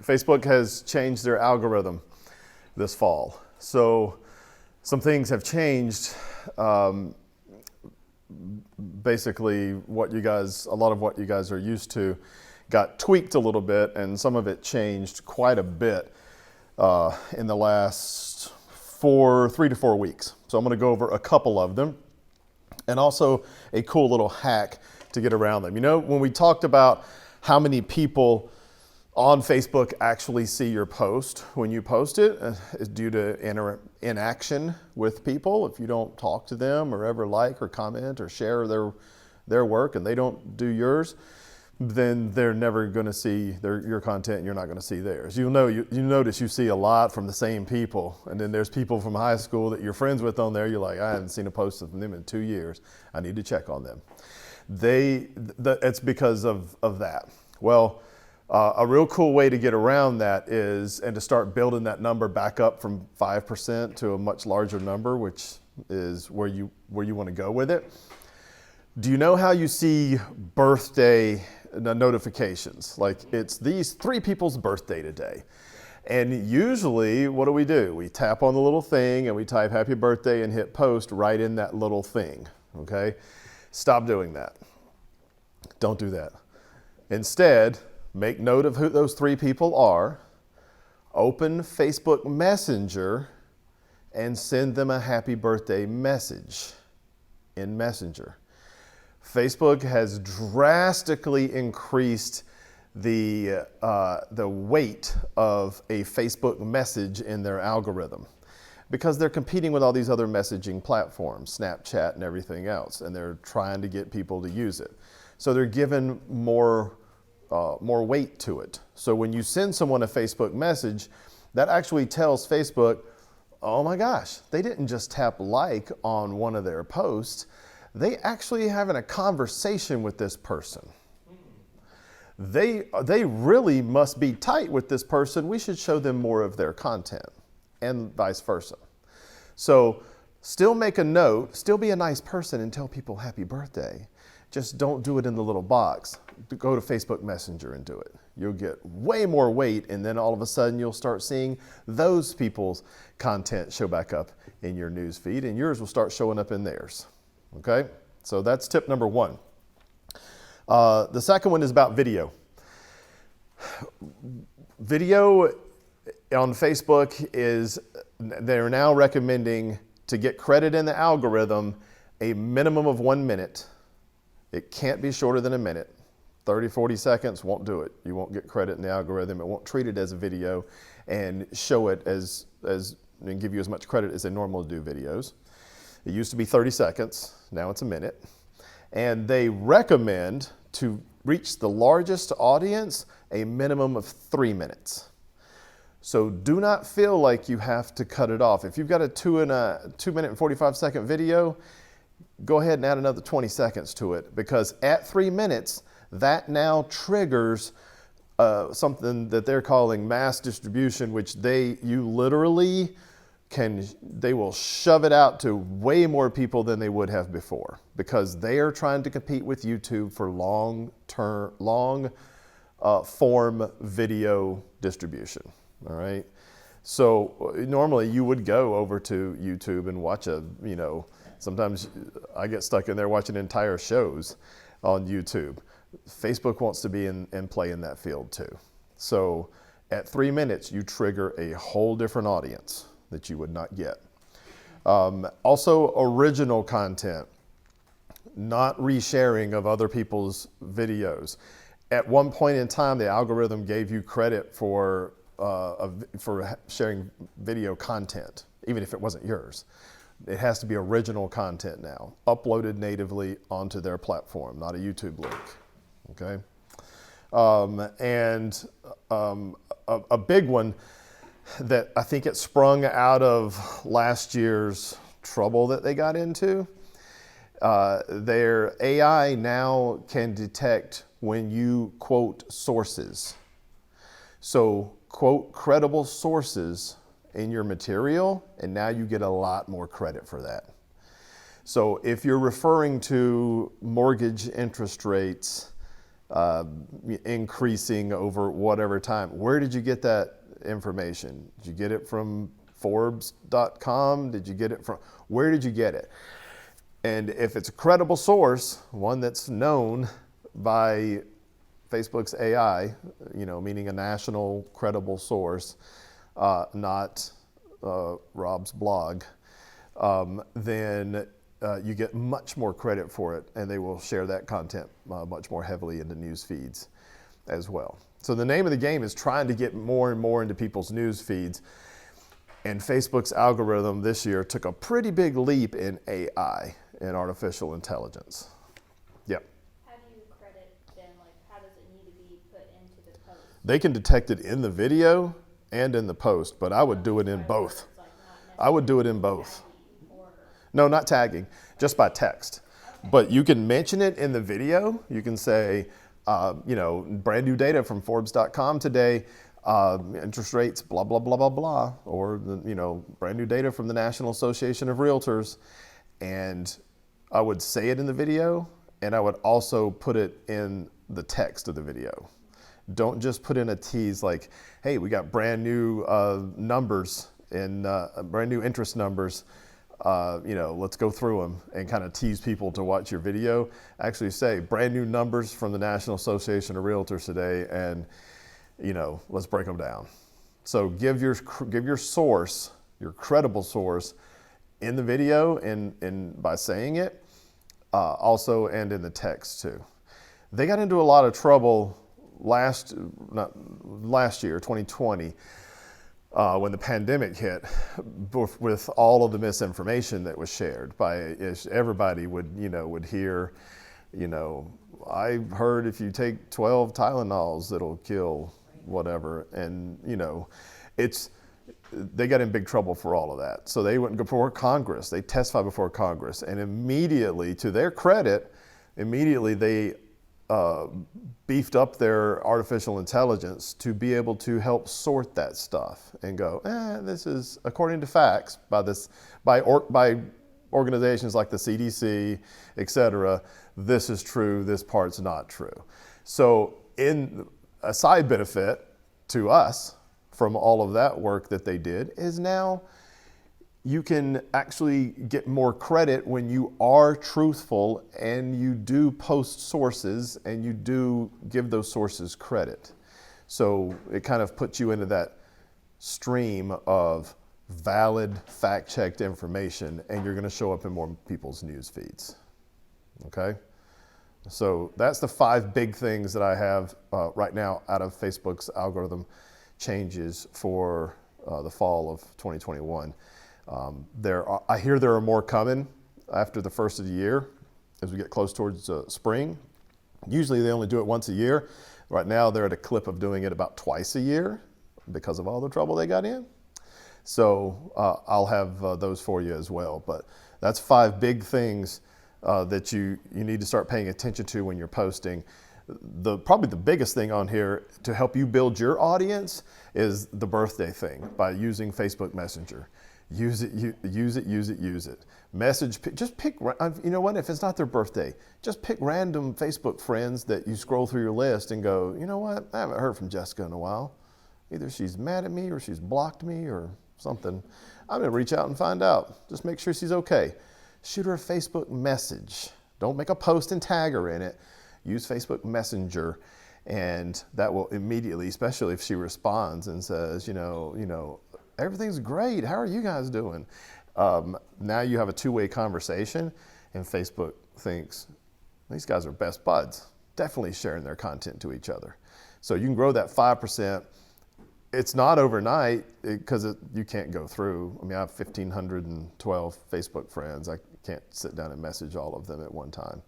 Facebook has changed their algorithm this fall. So some things have changed. Basically, a lot of what you guys are used to got tweaked a little bit, and some of it changed quite a bit in the last 3 to 4 weeks. So I'm going to go over a couple of them, and also a cool little hack to get around them. You know, when we talked about how many people on Facebook actually see your post when you post it, is due to inaction with people. If you don't talk to them or ever like or comment or share their work and they don't do yours, then they're never going to see your content and you're not going to see theirs. You notice you see a lot from the same people, and then there's people from high school that you're friends with on there. You're like, I haven't seen a post from them in 2 years. I need to check on them. It's because of that. Well, a real cool way to get around that is, and to start building that number back up from 5% to a much larger number, which is where you want to go with it. Do you know how you see birthday notifications? Like, it's these 3 people's birthday today. And usually, what do? We tap on the little thing and we type happy birthday and hit post right in that little thing, okay? Stop doing that. Don't do that. Instead, make note of who those 3 people are, open Facebook Messenger, and send them a happy birthday message in Messenger. Facebook has drastically increased the weight of a Facebook message in their algorithm because they're competing with all these other messaging platforms, Snapchat and everything else, and they're trying to get people to use it. So they're giving more weight to it. So when you send someone a Facebook message, that actually tells Facebook, oh my gosh, they didn't just tap like on one of their posts, they actually having a conversation with this person. They really must be tight with this person. We should show them more of their content, and vice versa. So still make a note, still be a nice person and tell people happy birthday. Just don't do it in the little box. Go to Facebook Messenger and do it. You'll get way more weight, and then all of a sudden you'll start seeing those people's content show back up in your news feed, and yours will start showing up in theirs. Okay? So that's tip number 1. The second one is about video. Video on Facebook they're now recommending, to get credit in the algorithm, a minimum of 1 minute. It can't be shorter than a minute. 30, 40 seconds won't do it. You won't get credit in the algorithm. It won't treat it as a video and show it and give you as much credit as they normally do videos. It used to be 30 seconds. Now it's a minute. And they recommend, to reach the largest audience, a minimum of 3 minutes. So do not feel like you have to cut it off. If you've got a 2 minute and 45 second video, go ahead and add another 20 seconds to it, because at 3 minutes, that now triggers something that they're calling mass distribution, which they will shove it out to way more people than they would have before, because they are trying to compete with YouTube for long form video distribution. All right. So normally you would go over to YouTube and watch sometimes I get stuck in there watching entire shows on YouTube. Facebook wants to be and play in that field too. So at 3 minutes, you trigger a whole different audience that you would not get. Also, original content, not resharing of other people's videos. At one point in time, the algorithm gave you credit for sharing video content, even if it wasn't yours. It has to be original content now, uploaded natively onto their platform, not a YouTube link. Okay? A big one that I think it sprung out of last year's trouble that they got into, their AI now can detect when you quote sources. So quote credible sources in your material, and now you get a lot more credit for that. So if you're referring to mortgage interest rates increasing over whatever time. Where did you get that information? Did you get it from Forbes.com? Did you get it from, where did you get it? And if it's a credible source, one that's known by Facebook's AI, meaning a national credible source, not Rob's blog, then you get much more credit for it, and they will share that content much more heavily into news feeds as well. So the name of the game is trying to get more and more into people's news feeds. And Facebook's algorithm this year took a pretty big leap in AI, in artificial intelligence. Yep. How do you credit then? Like, how does it need to be put into the post? They can detect it in the video and in the post, but I would do it in both. I would do it in both. No, not tagging, just by text. But you can mention it in the video. You can say, brand new data from Forbes.com today. Interest rates, blah, blah, blah, blah, blah, or, brand new data from the National Association of Realtors. And I would say it in the video, and I would also put it in the text of the video. Don't just put in a tease like, hey, we got brand new numbers and brand new interest numbers. Let's go through them and kind of tease people to watch your video. Actually say brand new numbers from the National Association of Realtors today, and let's break them down. So give your source, your credible source, in the video and by saying it, also and in the text too. They got into a lot of trouble last year, 2020, when the pandemic hit, with all of the misinformation that was shared by everybody would hear, I heard if you take 12 Tylenols, it'll kill whatever. And, they got in big trouble for all of that. So they went before Congress. They testified before Congress. And immediately, to their credit, they beefed up their artificial intelligence to be able to help sort that stuff and go, this is, according to facts, by organizations like the CDC, et cetera, this is true, this part's not true. So in a side benefit to us from all of that work that they did is now you can actually get more credit when you are truthful and you do post sources and you do give those sources credit. So it kind of puts you into that stream of valid, fact-checked information, and you're going to show up in more people's news feeds. Okay? So that's the 5 big things that I have right now out of Facebook's algorithm changes for the fall of 2021. I hear there are more coming after the first of the year as we get close towards spring. Usually they only do it once a year. Right now they're at a clip of doing it about twice a year because of all the trouble they got in. So I'll have those for you as well. But that's 5 big things that you need to start paying attention to when you're posting. Probably the biggest thing on here to help you build your audience is the birthday thing by using Facebook Messenger. Use it, use it, use it, use it. Just pick, you know what, if it's not their birthday, just pick random Facebook friends that you scroll through your list and go, you know what, I haven't heard from Jessica in a while. Either she's mad at me or she's blocked me or something. I'm gonna reach out and find out. Just make sure she's okay. Shoot her a Facebook message. Don't make a post and tag her in it. Use Facebook Messenger, and that will immediately, especially if she responds and says, everything's great. How are you guys doing? Now you have a 2-way conversation, and Facebook thinks these guys are best buds, definitely sharing their content to each other. So you can grow that 5%. It's not overnight because you can't go through. I mean, I have 1,512 Facebook friends. I can't sit down and message all of them at one time.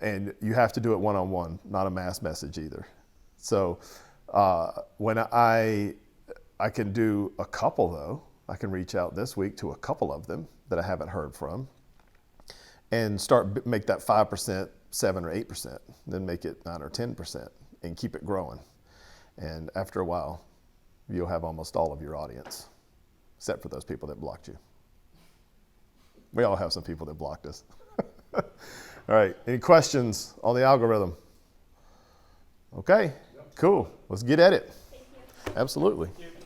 And you have to do it one-on-one, not a mass message either. So when I can do a couple though, I can reach out this week to a couple of them that I haven't heard from and make that 5%, 7 or 8%, then make it 9 or 10% and keep it growing. And after a while, you'll have almost all of your audience, except for those people that blocked you. We all have some people that blocked us. All right. Any questions on the algorithm? Okay. Cool. Let's get at it. Thank you. Absolutely.